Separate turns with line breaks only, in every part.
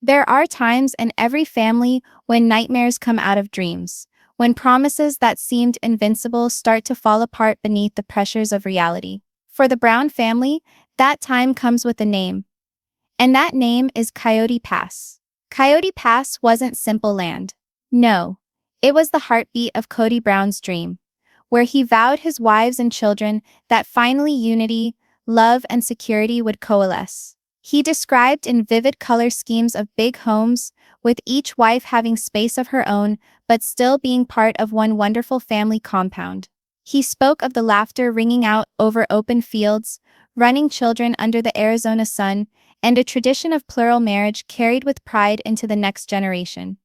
There are times in every family when nightmares come out of dreams, when promises that seemed invincible start to fall apart beneath the pressures of reality. For the Brown family, that time comes with a name. And that name is Coyote Pass. Coyote Pass wasn't simple land. No, it was the heartbeat of Kody Brown's dream, where he vowed his wives and children that finally unity, love, and security would coalesce. He described in vivid color schemes of big homes, with each wife having space of her own, but still being part of one wonderful family compound. He spoke of the laughter ringing out over open fields, running children under the Arizona sun, and a tradition of plural marriage carried with pride into the next generation.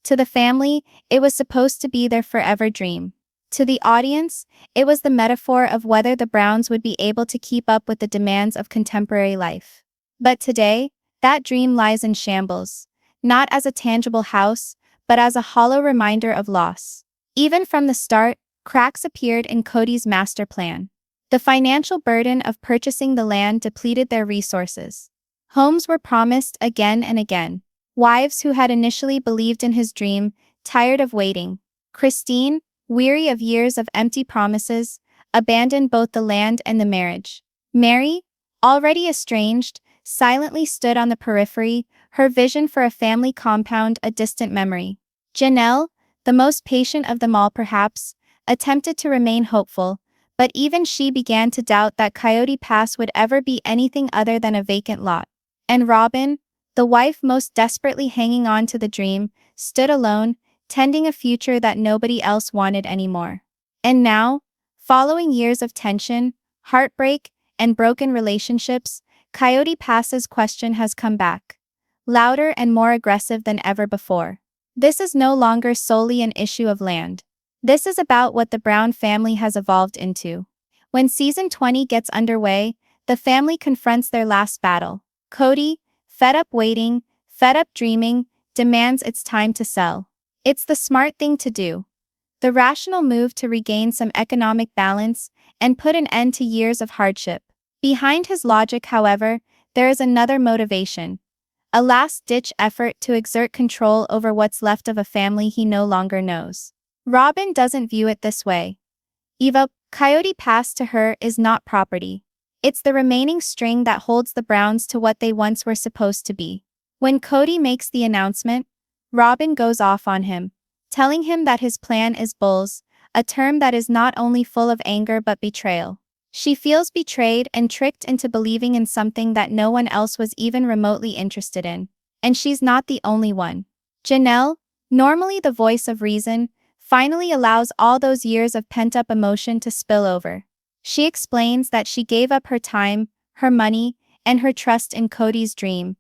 To the family, it was supposed to be their forever dream. To the audience, it was the metaphor of whether the Browns would be able to keep up with the demands of contemporary life. But today, that dream lies in shambles, not as a tangible house, but as a hollow reminder of loss. Even from the start, cracks appeared in Kody's master plan. The financial burden of purchasing the land depleted their resources. Homes were promised again and again. Wives who had initially believed in his dream, tired of waiting. Christine, weary of years of empty promises, abandoned both the land and the marriage. Meri, already estranged, silently stood on the periphery, her vision for a family compound a distant memory. Janelle, the most patient of them all perhaps, attempted to remain hopeful, but even she began to doubt that Coyote Pass would ever be anything other than a vacant lot. And Robyn, the wife most desperately hanging on to the dream, stood alone, tending a future that nobody else wanted anymore. And now, following years of tension, heartbreak, and broken relationships, Coyote Pass's question has come back, louder and more aggressive than ever before. This is no longer solely an issue of land. This is about what the Brown family has evolved into. When season 20 gets underway, the family confronts their last battle. Kody, fed up waiting, fed up dreaming, demands it's time to sell. It's the smart thing to do. The rational move to regain some economic balance and put an end to years of hardship. Behind his logic, however, there is another motivation. A last-ditch effort to exert control over what's left of a family he no longer knows. Robyn doesn't view it this way. Coyote Pass to her is not property. It's the remaining string that holds the Browns to what they once were supposed to be. When Kody makes the announcement, Robyn goes off on him, telling him that his plan is bulls, a term that is not only full of anger but betrayal. She feels betrayed and tricked into believing in something that no one else was even remotely interested in. And she's not the only one. Janelle, normally the voice of reason, finally allows all those years of pent-up emotion to spill over. She explains that she gave up her time, her money, and her trust in Kody's dream,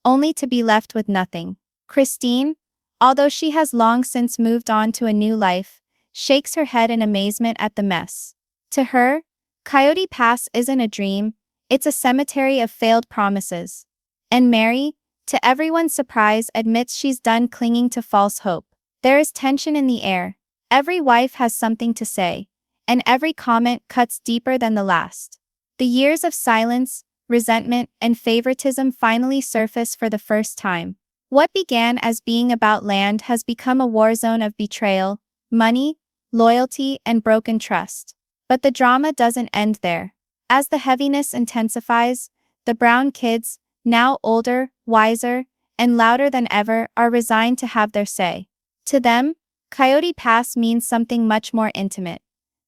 only to be left with nothing. Christine, although she has long since moved on to a new life, shakes her head in amazement at the mess. To her, Coyote Pass isn't a dream, it's a cemetery of failed promises. And Meri, to everyone's surprise, admits she's done clinging to false hope. There is tension in the air. Every wife has something to say, and every comment cuts deeper than the last. The years of silence, resentment, and favoritism finally surface for the first time. What began as being about land has become a war zone of betrayal, money, loyalty, and broken trust. But the drama doesn't end there. As the heaviness intensifies, the Brown kids, now older, wiser, and louder than ever, are resigned to have their say. To them, Coyote Pass means something much more intimate.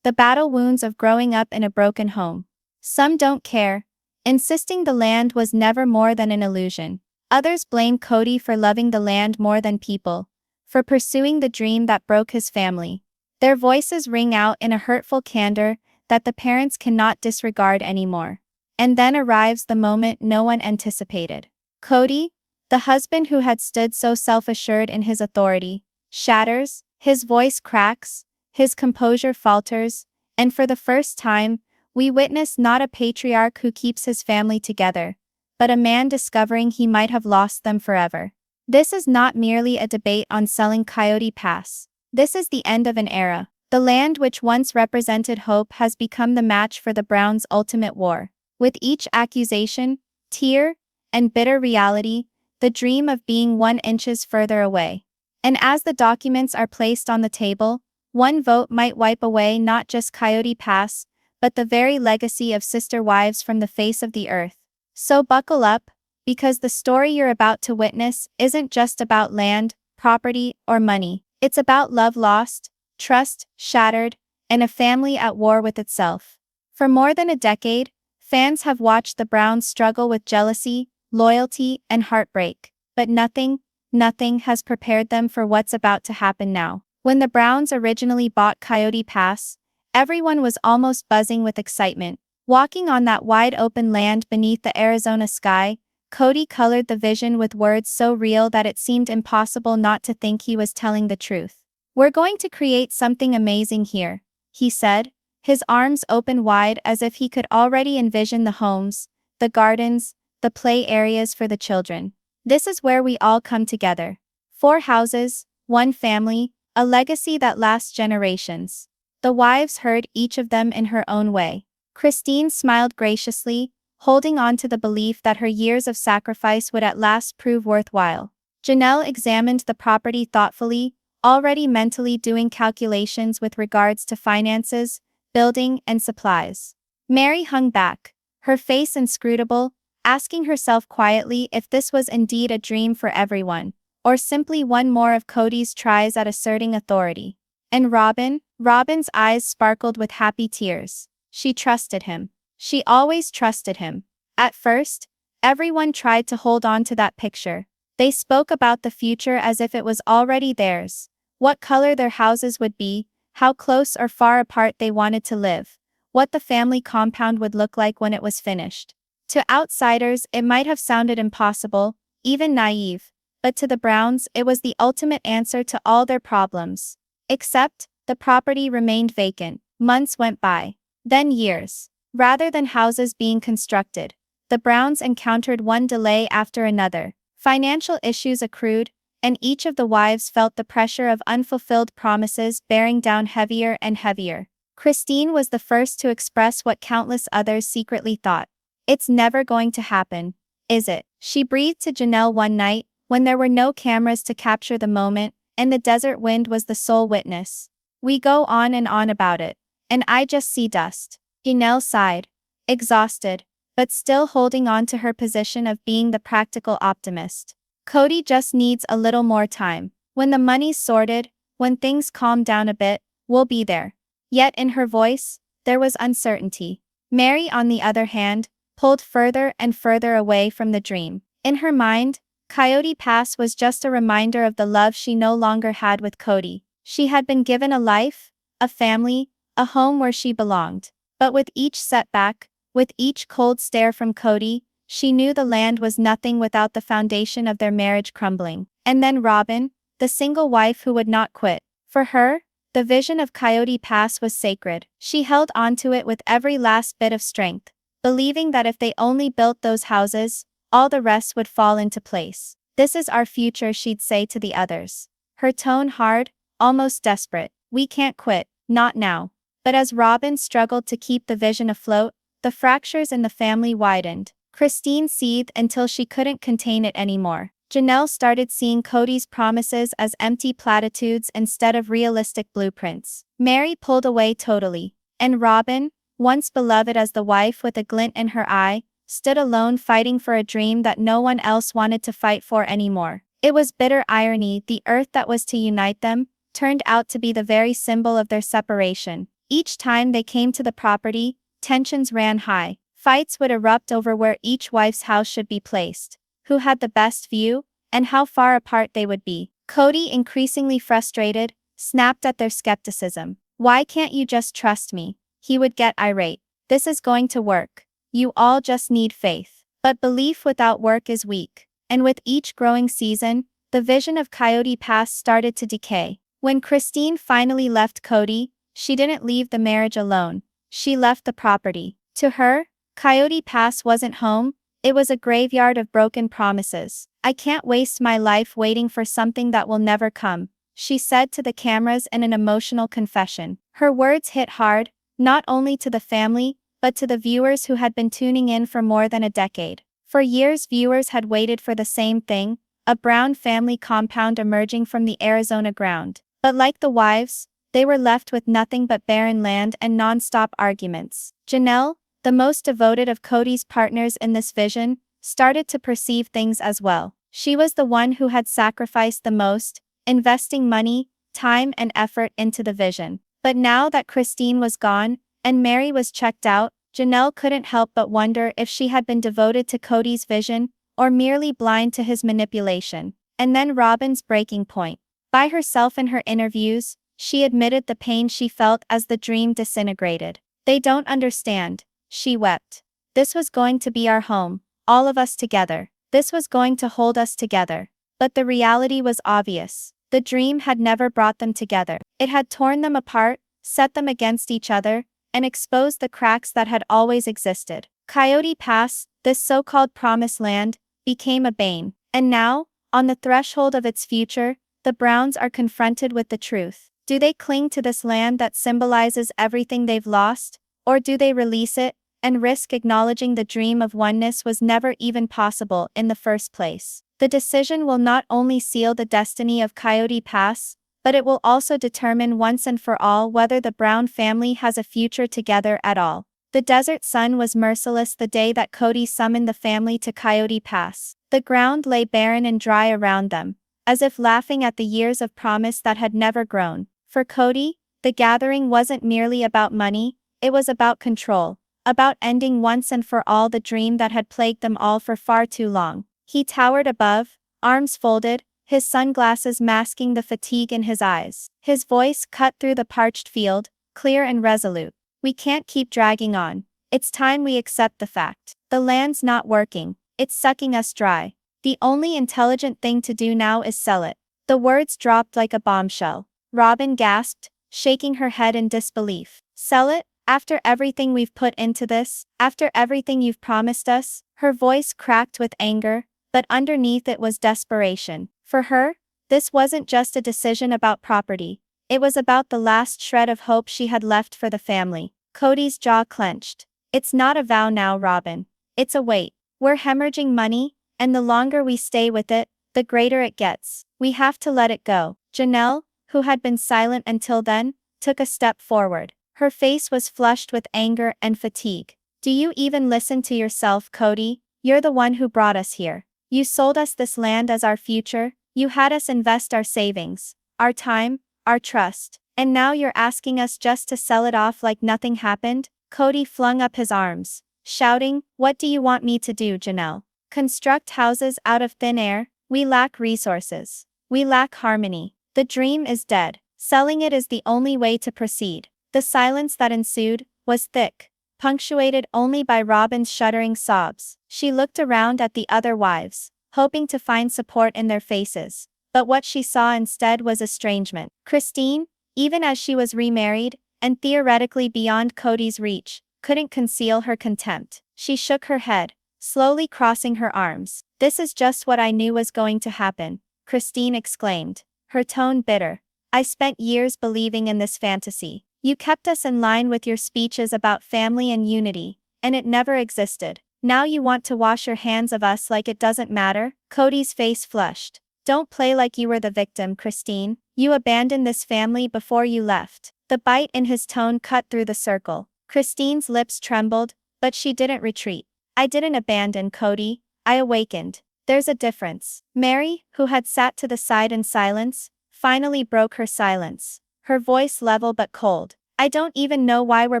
The battle wounds of growing up in a broken home. Some don't care, insisting the land was never more than an illusion. Others blame Kody for loving the land more than people, for pursuing the dream that broke his family. Their voices ring out in a hurtful candor that the parents cannot disregard anymore. And then arrives the moment no one anticipated. Kody, the husband who had stood so self-assured in his authority, shatters, his voice cracks, his composure falters, and for the first time, we witness not a patriarch who keeps his family together, but a man discovering he might have lost them forever. This is not merely a debate on selling Coyote Pass. This is the end of an era. The land which once represented hope has become the match for the Browns' ultimate war. With each accusation, tear, and bitter reality, the dream of being 1 inch further away. And as the documents are placed on the table, one vote might wipe away not just Coyote Pass, but the very legacy of sister wives from the face of the earth. So buckle up, because the story you're about to witness isn't just about land, property, or money. It's about love lost, trust shattered, and a family at war with itself. For more than a decade, fans have watched the Browns struggle with jealousy, loyalty, and heartbreak. But nothing has prepared them for what's about to happen now. When the Browns originally bought Coyote Pass, everyone was almost buzzing with excitement. Walking on that wide-open land beneath the Arizona sky, Kody colored the vision with words so real that it seemed impossible not to think he was telling the truth. "We're going to create something amazing here," he said, his arms open wide as if he could already envision the homes, the gardens, the play areas for the children. "This is where we all come together. 4 houses, 1 family, a legacy that lasts generations." The wives heard each of them in her own way. Christine smiled graciously, holding on to the belief that her years of sacrifice would at last prove worthwhile. Janelle examined the property thoughtfully, already mentally doing calculations with regards to finances, building, and supplies. Meri hung back, her face inscrutable, asking herself quietly if this was indeed a dream for everyone, or simply one more of Kody's tries at asserting authority. And Robyn's eyes sparkled with happy tears. She trusted him. She always trusted him. At first, everyone tried to hold on to that picture. They spoke about the future as if it was already theirs. What color their houses would be, how close or far apart they wanted to live, what the family compound would look like when it was finished. To outsiders, it might have sounded impossible, even naive, but to the Browns, it was the ultimate answer to all their problems. Except, the property remained vacant. Months went by. Then years. Rather than houses being constructed, the Browns encountered one delay after another. Financial issues accrued, and each of the wives felt the pressure of unfulfilled promises bearing down heavier and heavier. Christine was the first to express what countless others secretly thought. "It's never going to happen, is it?" she breathed to Janelle one night, when there were no cameras to capture the moment, and the desert wind was the sole witness. "We go on and on about it, and I just see dust." Janelle sighed, exhausted, but still holding on to her position of being the practical optimist. "Kody just needs a little more time. When the money's sorted, when things calm down a bit, we'll be there." Yet in her voice, there was uncertainty. Meri, on the other hand, pulled further and further away from the dream. In her mind, Coyote Pass was just a reminder of the love she no longer had with Kody. She had been given a life, a family, a home where she belonged. But with each setback, with each cold stare from Kody, she knew the land was nothing without the foundation of their marriage crumbling. And then Robyn, the single wife who would not quit. For her, the vision of Coyote Pass was sacred. She held onto it with every last bit of strength, believing that if they only built those houses, all the rest would fall into place. "This is our future," she'd say to the others. Her tone hard, almost desperate. "We can't quit, not now." But as Robyn struggled to keep the vision afloat, the fractures in the family widened. Christine seethed until she couldn't contain it anymore. Janelle started seeing Kody's promises as empty platitudes instead of realistic blueprints. Meri pulled away totally. And Robyn, once beloved as the wife with a glint in her eye, stood alone fighting for a dream that no one else wanted to fight for anymore. It was bitter irony. The earth that was to unite them turned out to be the very symbol of their separation. Each time they came to the property, tensions ran high. Fights would erupt over where each wife's house should be placed, who had the best view, and how far apart they would be. Kody, increasingly frustrated, snapped at their skepticism. "Why can't you just trust me?" he would get irate. "This is going to work. You all just need faith." But belief without work is weak. And with each growing season, the vision of Coyote Pass started to decay. When Christine finally left Kody, she didn't leave the marriage alone. She left the property. To her, Coyote Pass wasn't home, it was a graveyard of broken promises. "I can't waste my life waiting for something that will never come," she said to the cameras in an emotional confession. Her words hit hard, not only to the family, but to the viewers who had been tuning in for more than a decade. For years, viewers had waited for the same thing, a Brown family compound emerging from the Arizona ground. But like the wives, they were left with nothing but barren land and non-stop arguments. Janelle, the most devoted of Kody's partners in this vision, started to perceive things as well. She was the one who had sacrificed the most, investing money, time and effort into the vision. But now that Christine was gone, and Meri was checked out, Janelle couldn't help but wonder if she had been devoted to Kody's vision, or merely blind to his manipulation. And then Robyn's breaking point. By herself in her interviews, she admitted the pain she felt as the dream disintegrated. "They don't understand," she wept. "This was going to be our home, all of us together. This was going to hold us together." But the reality was obvious. The dream had never brought them together. It had torn them apart, set them against each other, and exposed the cracks that had always existed. Coyote Pass, this so-called promised land, became a bane. And now, on the threshold of its future, the Browns are confronted with the truth. Do they cling to this land that symbolizes everything they've lost, or do they release it, and risk acknowledging the dream of oneness was never even possible in the first place? The decision will not only seal the destiny of Coyote Pass, but it will also determine once and for all whether the Brown family has a future together at all. The desert sun was merciless the day that Kody summoned the family to Coyote Pass. The ground lay barren and dry around them, as if laughing at the years of promise that had never grown. For Kody, the gathering wasn't merely about money, it was about control, about ending once and for all the dream that had plagued them all for far too long. He towered above, arms folded, his sunglasses masking the fatigue in his eyes. His voice cut through the parched field, clear and resolute. "We can't keep dragging on. It's time we accept the fact. The land's not working, it's sucking us dry. The only intelligent thing to do now is sell it." The words dropped like a bombshell. Robyn gasped, shaking her head in disbelief. "Sell it? After everything we've put into this? After everything you've promised us?" Her voice cracked with anger, but underneath it was desperation. For her, this wasn't just a decision about property. It was about the last shred of hope she had left for the family. Kody's jaw clenched. "It's not a vow now, Robyn. It's a weight. We're hemorrhaging money, and the longer we stay with it, the greater it gets. We have to let it go." Janelle, who had been silent until then, took a step forward. Her face was flushed with anger and fatigue. "Do you even listen to yourself, Kody? You're the one who brought us here. You sold us this land as our future. You had us invest our savings, our time, our trust, and now you're asking us just to sell it off like nothing happened?" Kody flung up his arms, shouting, "What do you want me to do, Janelle? Construct houses out of thin air? We lack resources. We lack harmony. The dream is dead. Selling it is the only way to proceed." The silence that ensued was thick, punctuated only by Robyn's shuddering sobs. She looked around at the other wives, hoping to find support in their faces. But what she saw instead was estrangement. Christine, even as she was remarried, and theoretically beyond Kody's reach, couldn't conceal her contempt. She shook her head, slowly crossing her arms. "This is just what I knew was going to happen," Christine exclaimed, her tone bitter. "I spent years believing in this fantasy. You kept us in line with your speeches about family and unity, and it never existed. Now you want to wash your hands of us like it doesn't matter?" Kody's face flushed. "Don't play like you were the victim, Christine. You abandoned this family before you left." The bite in his tone cut through the circle. Christine's lips trembled, but she didn't retreat. "I didn't abandon, Kody. I awakened. There's a difference." Meri, who had sat to the side in silence, finally broke her silence, her voice level but cold. "I don't even know why we're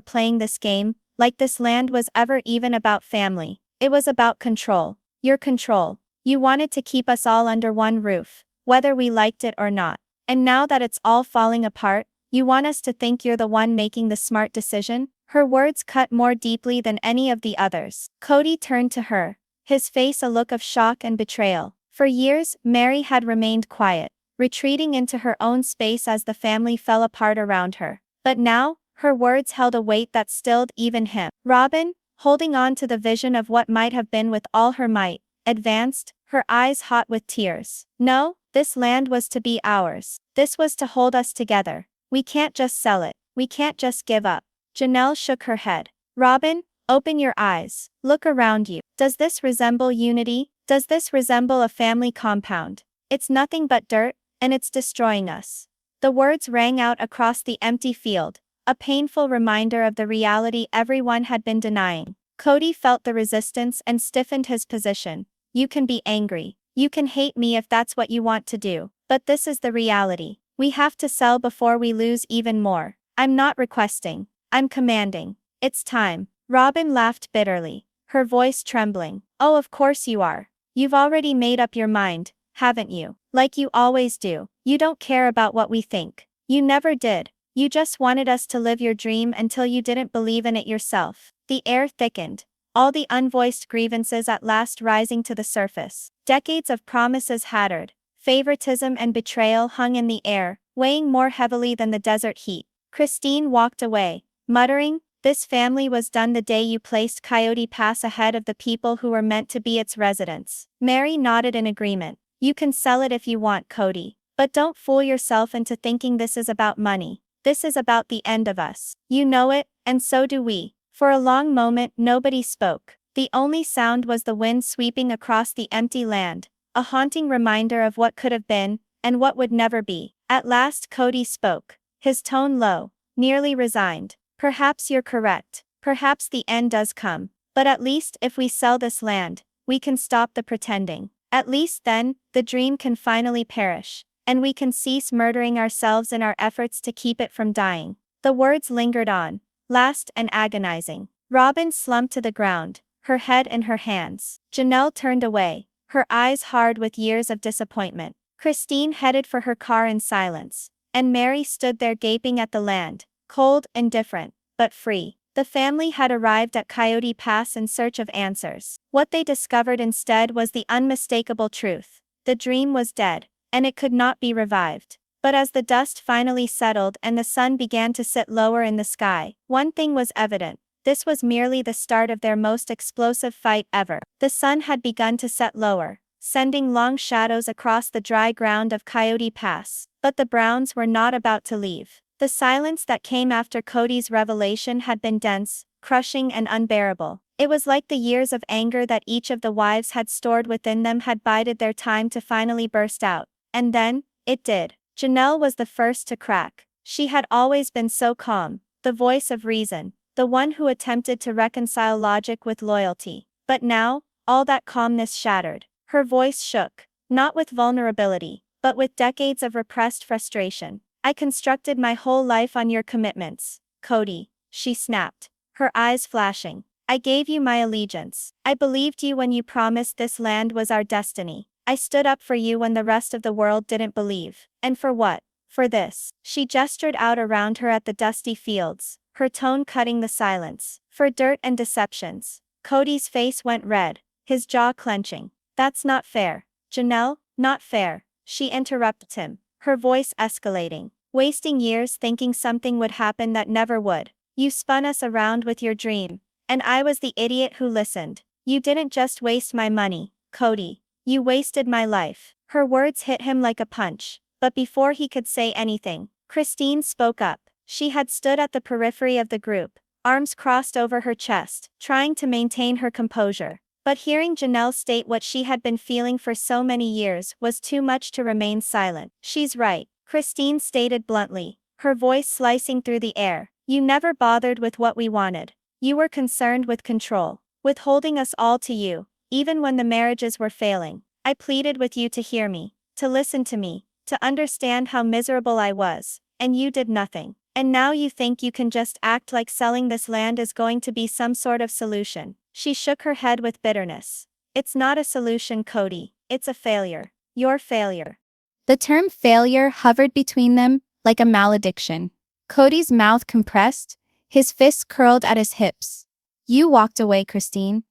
playing this game, like this land was ever even about family. It was about control. Your control. You wanted to keep us all under one roof, whether we liked it or not. And now that it's all falling apart, you want us to think you're the one making the smart decision?" Her words cut more deeply than any of the others. Kody turned to her, his face a look of shock and betrayal. For years, Meri had remained quiet, retreating into her own space as the family fell apart around her. But now, her words held a weight that stilled even him. Robyn, holding on to the vision of what might have been with all her might, advanced, her eyes hot with tears. "No, this land was to be ours. This was to hold us together. We can't just sell it. We can't just give up." Janelle shook her head. "Robyn, Open your eyes. Look around you. Does this resemble unity? Does this resemble a family compound? It's nothing but dirt, and it's destroying us. The words rang out across the empty field, a painful reminder of the reality everyone had been denying. Kody felt the resistance and stiffened his position. You can be angry. You can hate me if that's what you want to do. But this is the reality. We have to sell before we lose even more. I'm not requesting. I'm commanding. It's time. Robyn laughed bitterly, her voice trembling. Oh, of course you are. You've already made up your mind, haven't you? Like you always do. You don't care about what we think. You never did. You just wanted us to live your dream until you didn't believe in it yourself. The air thickened, all the unvoiced grievances at last rising to the surface. Decades of promises hattered, favoritism and betrayal hung in the air, weighing more heavily than the desert heat. Christine walked away, muttering, "This family was done the day you placed Coyote Pass ahead of the people who were meant to be its residents." Meri nodded in agreement. "You can sell it if you want, Kody. But don't fool yourself into thinking this is about money. This is about the end of us. You know it, and so do we." For a long moment nobody spoke. The only sound was the wind sweeping across the empty land, a haunting reminder of what could have been, and what would never be. At last Kody spoke, his tone low, nearly resigned. "Perhaps you're correct. Perhaps the end does come. But at least if we sell this land, we can stop the pretending. At least then, the dream can finally perish, and we can cease murdering ourselves in our efforts to keep it from dying." The words lingered on, last and agonizing. Robyn slumped to the ground, her head in her hands. Janelle turned away, her eyes hard with years of disappointment. Christine headed for her car in silence, and Meri stood there gaping at the land, cold, indifferent, but free. The family had arrived at Coyote Pass in search of answers. What they discovered instead was the unmistakable truth. The dream was dead, and it could not be revived. But as the dust finally settled and the sun began to sit lower in the sky, one thing was evident. This was merely the start of their most explosive fight ever. The sun had begun to set lower, sending long shadows across the dry ground of Coyote Pass. But the Browns were not about to leave. The silence that came after Kody's revelation had been dense, crushing and unbearable. It was like the years of anger that each of the wives had stored within them had bided their time to finally burst out. And then, it did. Janelle was the first to crack. She had always been so calm, the voice of reason, the one who attempted to reconcile logic with loyalty. But now, all that calmness shattered. Her voice shook, not with vulnerability, but with decades of repressed frustration. "I constructed my whole life on your commitments, Kody," she snapped, her eyes flashing. "I gave you my allegiance. I believed you when you promised this land was our destiny. I stood up for you when the rest of the world didn't believe. And for what? For this." She gestured out around her at the dusty fields, her tone cutting the silence. "For dirt and deceptions." Kody's face went red, his jaw clenching. "That's not fair, Janelle, not fair," she interrupted him, her voice escalating. "Wasting years thinking something would happen that never would. You spun us around with your dream, and I was the idiot who listened. You didn't just waste my money, Kody. You wasted my life." Her words hit him like a punch, but before he could say anything, Christine spoke up. She had stood at the periphery of the group, arms crossed over her chest, trying to maintain her composure. But hearing Janelle state what she had been feeling for so many years was too much to remain silent. "She's right," Christine stated bluntly, her voice slicing through the air. "You never bothered with what we wanted. You were concerned with control, with holding us all to you, even when the marriages were failing. I pleaded with you to hear me, to listen to me, to understand how miserable I was, and you did nothing. And now you think you can just act like selling this land is going to be some sort of solution." She shook her head with bitterness. "It's not a solution, Kody. It's a failure. Your failure." The term failure hovered between them, like a malediction. Kody's mouth compressed, his fists curled at his hips. "You walked away, Christine.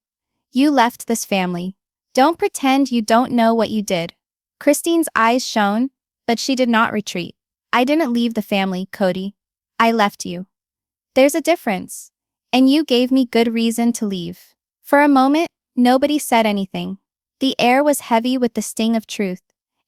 You left this family. Don't pretend you don't know what you did." Christine's eyes shone, but she did not retreat. "I didn't leave the family, Kody. I left you. There's a difference. And you gave me good reason to leave." For a moment, nobody said anything. The air was heavy with the sting of truth.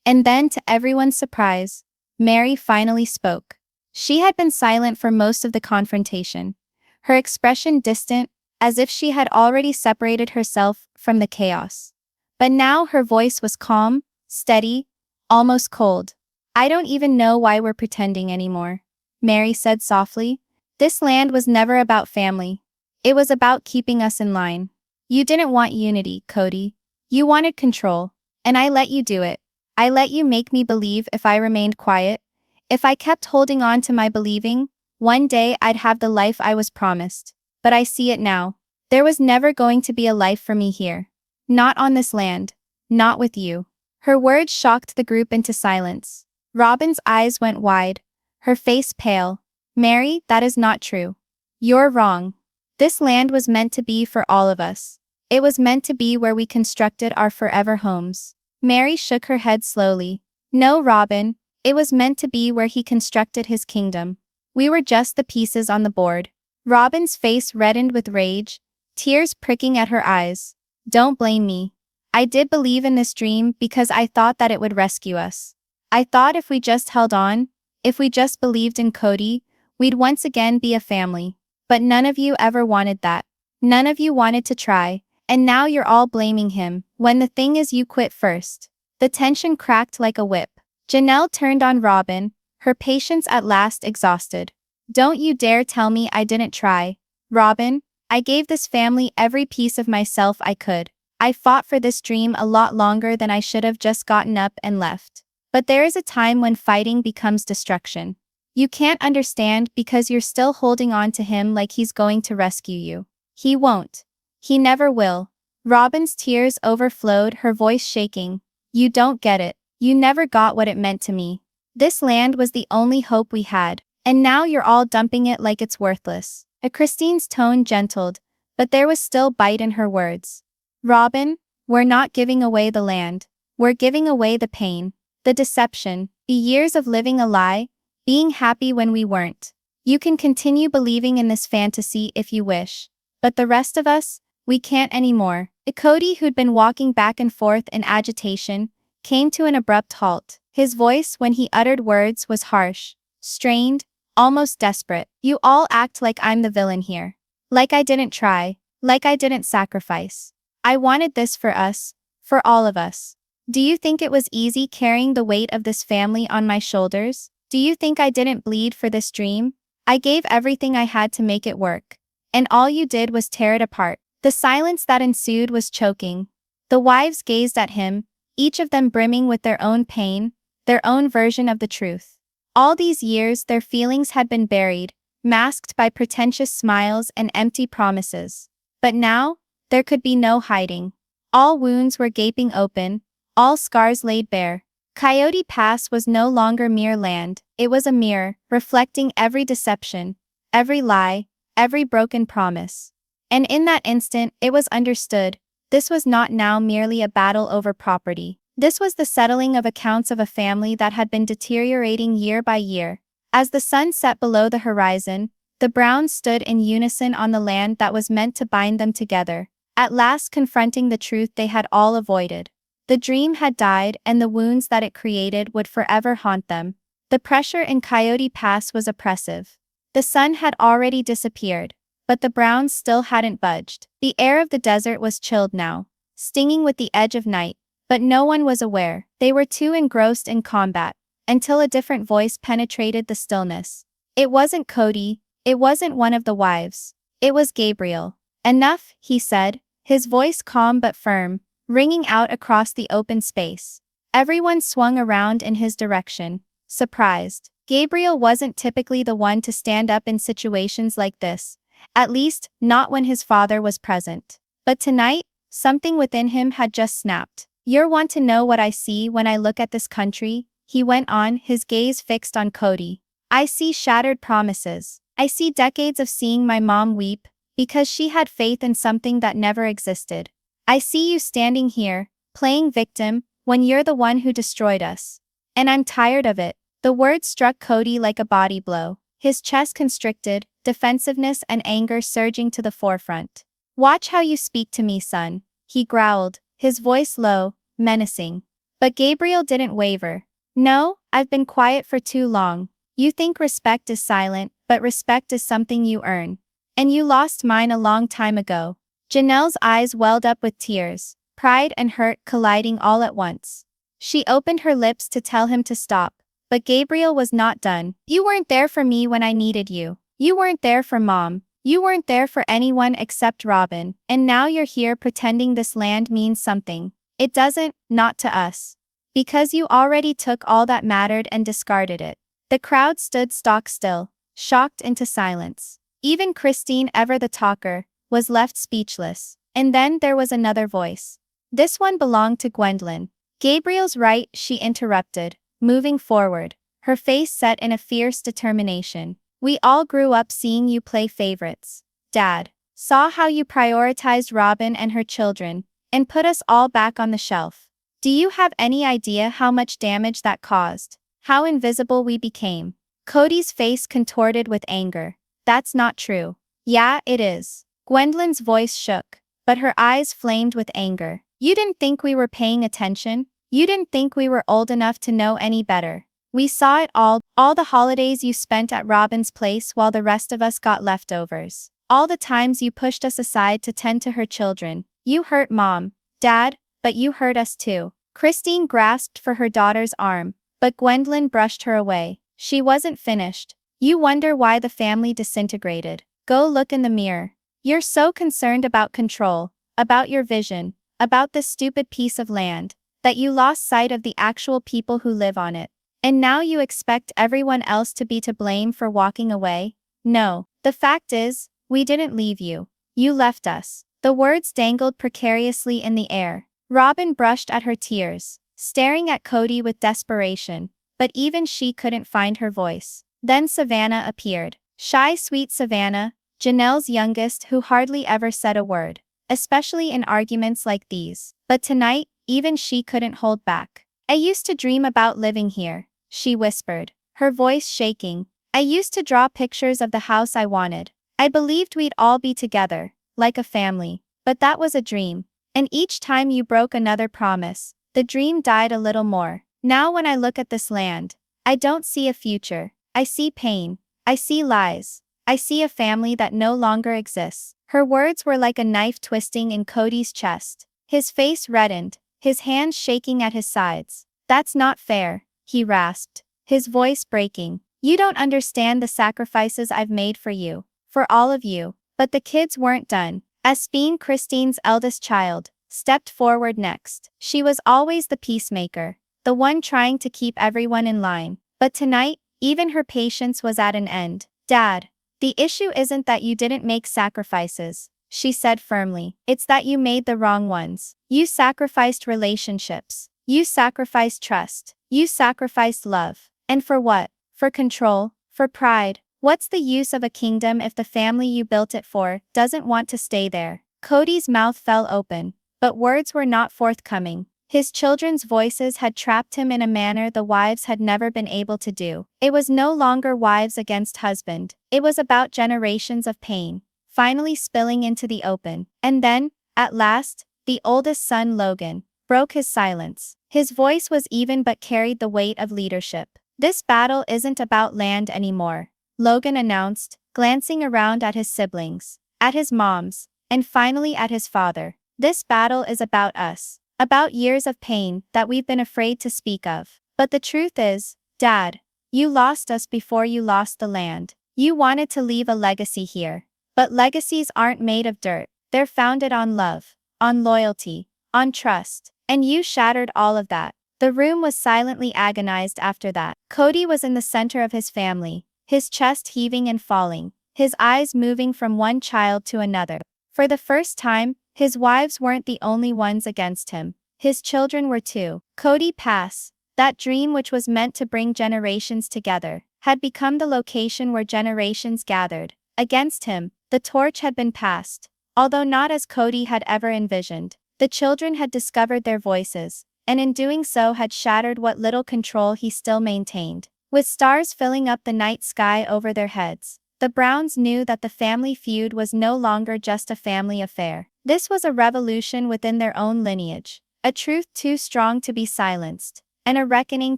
And then, to everyone's surprise, Meri finally spoke. She had been silent for most of the confrontation, her expression distant, as if she had already separated herself from the chaos. But now her voice was calm, steady, almost cold. I don't even know why we're pretending anymore, Meri said softly. This land was never about family. It was about keeping us in line. You didn't want unity, Kody. You wanted control. And I let you do it. I let you make me believe if I remained quiet, if I kept holding on to my believing, one day I'd have the life I was promised. But I see it now. There was never going to be a life for me here. Not on this land. Not with you. Her words shocked the group into silence. Robyn's eyes went wide, her face pale. Meri, that is not true. You're wrong. This land was meant to be for all of us. It was meant to be where we constructed our forever homes. Meri shook her head slowly. No, Robyn, it was meant to be where he constructed his kingdom. We were just the pieces on the board. Robyn's face reddened with rage, tears pricking at her eyes. Don't blame me. I did believe in this dream because I thought that it would rescue us. I thought if we just held on, if we just believed in Kody, we'd once again be a family. But none of you ever wanted that. None of you wanted to try, and now you're all blaming him, when the thing is you quit first. The tension cracked like a whip. Janelle turned on Robyn, her patience at last exhausted. Don't you dare tell me I didn't try. Robyn, I gave this family every piece of myself I could. I fought for this dream a lot longer than I should have just gotten up and left. But there is a time when fighting becomes destruction. You can't understand because you're still holding on to him like he's going to rescue you. He won't. He never will. Robyn's tears overflowed, her voice shaking. You don't get it. You never got what it meant to me. This land was the only hope we had, and now you're all dumping it like it's worthless. Christine's tone gentled, but there was still bite in her words. Robyn, we're not giving away the land. We're giving away the pain, the deception, the years of living a lie, being happy when we weren't. You can continue believing in this fantasy if you wish. But the rest of us, we can't anymore. Kody, who'd been walking back and forth in agitation, came to an abrupt halt. His voice when he uttered words was harsh, strained, almost desperate. You all act like I'm the villain here. Like I didn't try, like I didn't sacrifice. I wanted this for us, for all of us. Do you think it was easy carrying the weight of this family on my shoulders? Do you think I didn't bleed for this dream? I gave everything I had to make it work. And all you did was tear it apart. The silence that ensued was choking. The wives gazed at him, each of them brimming with their own pain, their own version of the truth. All these years their feelings had been buried, masked by pretentious smiles and empty promises. But now, there could be no hiding. All wounds were gaping open, all scars laid bare. Coyote Pass was no longer mere land, it was a mirror, reflecting every deception, every lie, every broken promise. And in that instant, it was understood, this was not now merely a battle over property. This was the settling of accounts of a family that had been deteriorating year by year. As the sun set below the horizon, the Browns stood in unison on the land that was meant to bind them together, at last confronting the truth they had all avoided. The dream had died and the wounds that it created would forever haunt them. The pressure in Coyote Pass was oppressive. The sun had already disappeared, but the Browns still hadn't budged. The air of the desert was chilled now, stinging with the edge of night, but no one was aware. They were too engrossed in combat, until a different voice penetrated the stillness. It wasn't Kody, it wasn't one of the wives. It was Gabriel. Enough, he said, his voice calm but firm, ringing out across the open space. Everyone swung around in his direction, surprised. Gabriel wasn't typically the one to stand up in situations like this, at least, not when his father was present. But tonight, something within him had just snapped. You want to know what I see when I look at this country? He went on, his gaze fixed on Kody. I see shattered promises. I see decades of seeing my mom weep, because she had faith in something that never existed. I see you standing here, playing victim, when you're the one who destroyed us. And I'm tired of it. The word struck Kody like a body blow. His chest constricted, defensiveness and anger surging to the forefront. Watch how you speak to me, son, he growled, his voice low, menacing. But Gabriel didn't waver. No, I've been quiet for too long. You think respect is silent, but respect is something you earn. And you lost mine a long time ago. Janelle's eyes welled up with tears, pride and hurt colliding all at once. She opened her lips to tell him to stop, but Gabriel was not done. You weren't there for me when I needed you. You weren't there for Mom. You weren't there for anyone except Robyn, and now you're here pretending this land means something. It doesn't, not to us. Because you already took all that mattered and discarded it. The crowd stood stock still, shocked into silence. Even Christine, ever the talker, was left speechless. And then there was another voice. This one belonged to Gwendolyn. Gabriel's right, she interrupted, moving forward, her face set in a fierce determination. We all grew up seeing you play favorites. Dad saw how you prioritized Robyn and her children, and put us all back on the shelf. Do you have any idea how much damage that caused? How invisible we became? Kody's face contorted with anger. That's not true. Yeah, it is. Gwendolyn's voice shook, but her eyes flamed with anger. You didn't think we were paying attention? You didn't think we were old enough to know any better? We saw it all the holidays you spent at Robyn's place while the rest of us got leftovers. All the times you pushed us aside to tend to her children. You hurt Mom, Dad, but you hurt us too. Christine grasped for her daughter's arm, but Gwendolyn brushed her away. She wasn't finished. You wonder why the family disintegrated. Go look in the mirror. You're so concerned about control, about your vision, about this stupid piece of land, that you lost sight of the actual people who live on it. And now you expect everyone else to be to blame for walking away? No. The fact is, we didn't leave you. You left us. The words dangled precariously in the air. Robyn brushed at her tears, staring at Kody with desperation, but even she couldn't find her voice. Then Savannah appeared. Shy, sweet Savannah, Janelle's youngest, who hardly ever said a word, especially in arguments like these. But tonight, even she couldn't hold back. I used to dream about living here, she whispered, her voice shaking. I used to draw pictures of the house I wanted. I believed we'd all be together, like a family. But that was a dream. And each time you broke another promise, the dream died a little more. Now when I look at this land, I don't see a future. I see pain. I see lies. I see a family that no longer exists. Her words were like a knife twisting in Kody's chest. His face reddened, his hands shaking at his sides. That's not fair, he rasped, his voice breaking. You don't understand the sacrifices I've made for you, for all of you. But the kids weren't done. Espine, Christine's eldest child, stepped forward next. She was always the peacemaker, the one trying to keep everyone in line. But tonight, even her patience was at an end. Dad, the issue isn't that you didn't make sacrifices, she said firmly. It's that you made the wrong ones. You sacrificed relationships. You sacrificed trust. You sacrificed love. And for what? For control? For pride? What's the use of a kingdom if the family you built it for doesn't want to stay there? Kody's mouth fell open, but words were not forthcoming. His children's voices had trapped him in a manner the wives had never been able to do. It was no longer wives against husband. It was about generations of pain, finally spilling into the open. And then, at last, the oldest son, Logan, broke his silence. His voice was even but carried the weight of leadership. This battle isn't about land anymore, Logan announced, glancing around at his siblings, at his moms, and finally at his father. This battle is about us, about years of pain that we've been afraid to speak of. But the truth is, Dad, you lost us before you lost the land. You wanted to leave a legacy here. But legacies aren't made of dirt. They're founded on love, on loyalty, on trust. And you shattered all of that. The room was silently agonized after that. Kody was in the center of his family, his chest heaving and falling, his eyes moving from one child to another. For the first time, his wives weren't the only ones against him. His children were too. Coyote Pass, that dream which was meant to bring generations together, had become the location where generations gathered. Against him, the torch had been passed. Although not as Kody had ever envisioned, the children had discovered their voices, and in doing so had shattered what little control he still maintained. With stars filling up the night sky over their heads, the Browns knew that the family feud was no longer just a family affair. This was a revolution within their own lineage, a truth too strong to be silenced, and a reckoning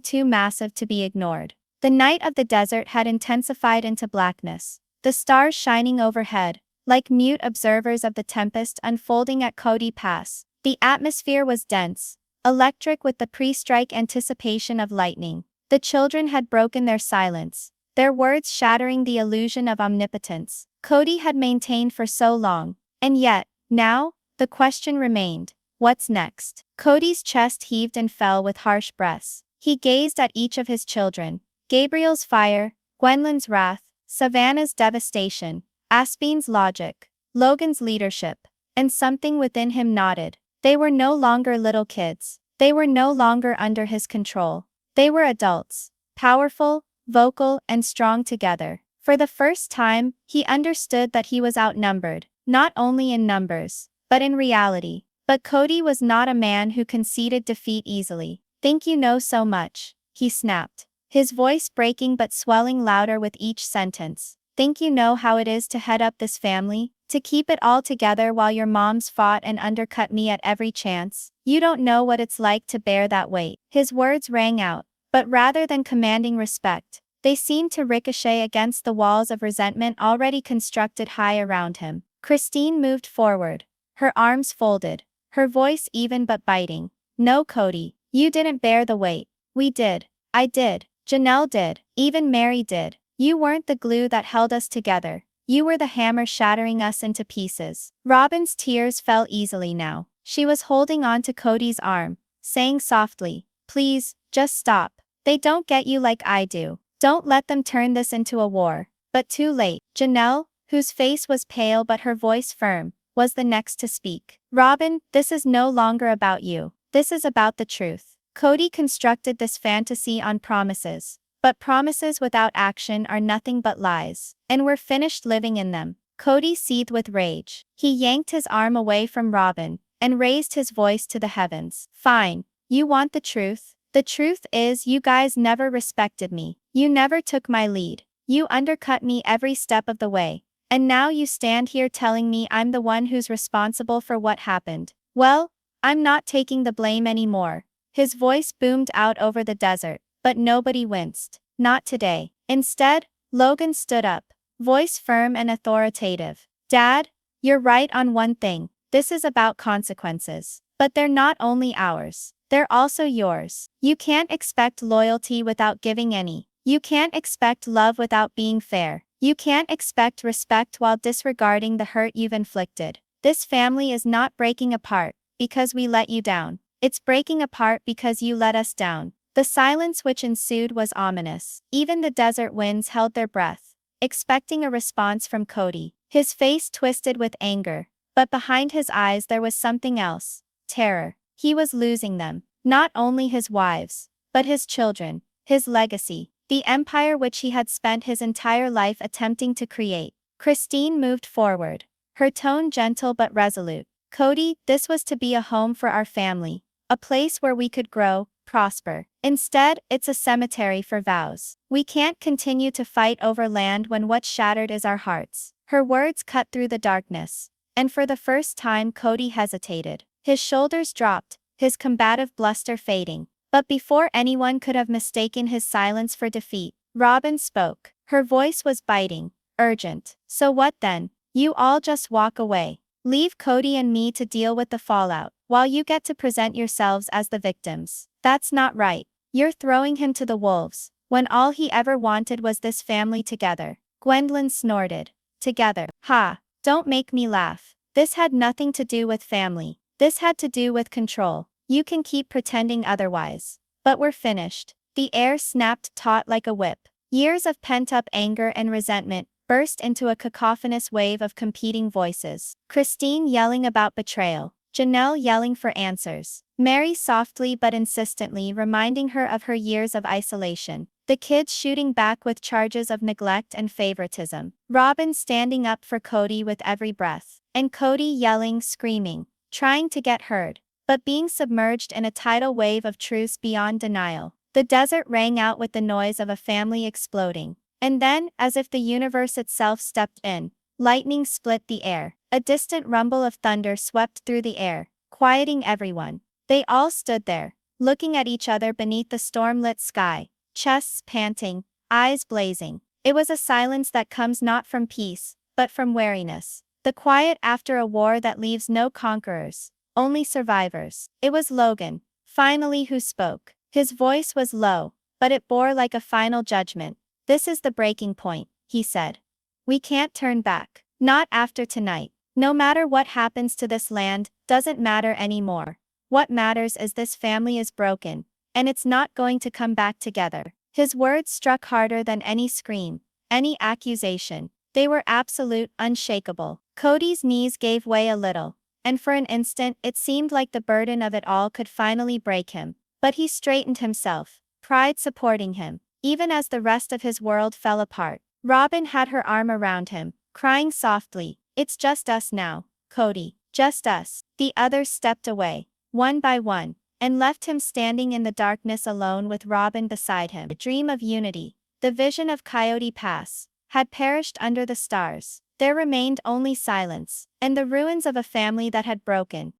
too massive to be ignored. The night of the desert had intensified into blackness, the stars shining overhead, like mute observers of the tempest unfolding at Coyote Pass. The atmosphere was dense, electric with the pre-strike anticipation of lightning. The children had broken their silence, their words shattering the illusion of omnipotence Kody had maintained for so long. And yet, now, the question remained, what's next? Cody's chest heaved and fell with harsh breaths. He gazed at each of his children. Gabriel's fire, Gwendolyn's wrath, Savannah's devastation, Aspine's logic, Logan's leadership, and something within him nodded. They were no longer little kids. They were no longer under his control. They were adults, powerful, vocal, and strong together. For the first time, he understood that he was outnumbered, not only in numbers, but in reality. But Kody was not a man who conceded defeat easily. "Think you know so much," he snapped, his voice breaking but swelling louder with each sentence. "Think you know how it is to head up this family? To keep it all together while your moms fought and undercut me at every chance? You don't know what it's like to bear that weight." His words rang out, but rather than commanding respect, they seemed to ricochet against the walls of resentment already constructed high around him. Christine moved forward, her arms folded, her voice even but biting. "No, Kody, you didn't bear the weight. We did. I did. Janelle did. Even Meri did. You weren't the glue that held us together. You were the hammer shattering us into pieces." Robyn's tears fell easily now. She was holding on to Kody's arm, saying softly, "Please, just stop. They don't get you like I do. Don't let them turn this into a war." But too late. Janelle, whose face was pale but her voice firm, was the next to speak. "Robyn, this is no longer about you. This is about the truth." Kody constructed this fantasy on promises. But promises without action are nothing but lies. And we're finished living in them. Kody seethed with rage. He yanked his arm away from Robyn, and raised his voice to the heavens. "Fine. You want the truth? The truth is you guys never respected me. You never took my lead. You undercut me every step of the way. And now you stand here telling me I'm the one who's responsible for what happened. Well, I'm not taking the blame anymore." His voice boomed out over the desert, but nobody winced. Not today. Instead, Logan stood up, voice firm and authoritative. "Dad, you're right on one thing. This is about consequences. But they're not only ours. They're also yours. You can't expect loyalty without giving any. You can't expect love without being fair. You can't expect respect while disregarding the hurt you've inflicted. This family is not breaking apart because we let you down. It's breaking apart because you let us down." The silence which ensued was ominous. Even the desert winds held their breath, expecting a response from Kody. His face twisted with anger, but behind his eyes there was something else. Terror. He was losing them. Not only his wives, but his children, his legacy, the empire which he had spent his entire life attempting to create. Christine moved forward, her tone gentle but resolute. "Kody, this was to be a home for our family, a place where we could grow, prosper. Instead, it's a cemetery for vows. We can't continue to fight over land when what's shattered is our hearts." Her words cut through the darkness, and for the first time Kody hesitated. His shoulders dropped, his combative bluster fading. But before anyone could have mistaken his silence for defeat, Robyn spoke. Her voice was biting, urgent. "So what then? You all just walk away. Leave Kody and me to deal with the fallout, while you get to present yourselves as the victims. That's not right. You're throwing him to the wolves, when all he ever wanted was this family together." Gwendolyn snorted. "Together? Ha! Don't make me laugh. This had nothing to do with family. This had to do with control. You can keep pretending otherwise. But we're finished." The air snapped taut like a whip. Years of pent-up anger and resentment burst into a cacophonous wave of competing voices. Christine yelling about betrayal, Janelle yelling for answers, Meri softly but insistently reminding her of her years of isolation, the kids shooting back with charges of neglect and favoritism, Robyn standing up for Kody with every breath, and Kody yelling, screaming, trying to get heard, but being submerged in a tidal wave of truths beyond denial. The desert rang out with the noise of a family exploding. And then, as if the universe itself stepped in, lightning split the air. A distant rumble of thunder swept through the air, quieting everyone. They all stood there, looking at each other beneath the storm-lit sky, chests panting, eyes blazing. It was a silence that comes not from peace, but from wariness. The quiet after a war that leaves no conquerors, only survivors. It was Logan, finally, who spoke. His voice was low, but it bore like a final judgment. This is the breaking point, he said. We can't turn back. Not after tonight. No matter what happens to this land, doesn't matter anymore. What matters is this family is broken, and it's not going to come back together. His words struck harder than any scream, any accusation. They were absolute, unshakable. Kody's knees gave way a little, and for an instant it seemed like the burden of it all could finally break him. But he straightened himself, pride supporting him, even as the rest of his world fell apart. Robyn had her arm around him, crying softly, "It's just us now, Kody, just us." The others stepped away, one by one, and left him standing in the darkness alone with Robyn beside him. The dream of unity, the vision of Coyote Pass, had perished under the stars. There remained only silence, and the ruins of a family that had broken,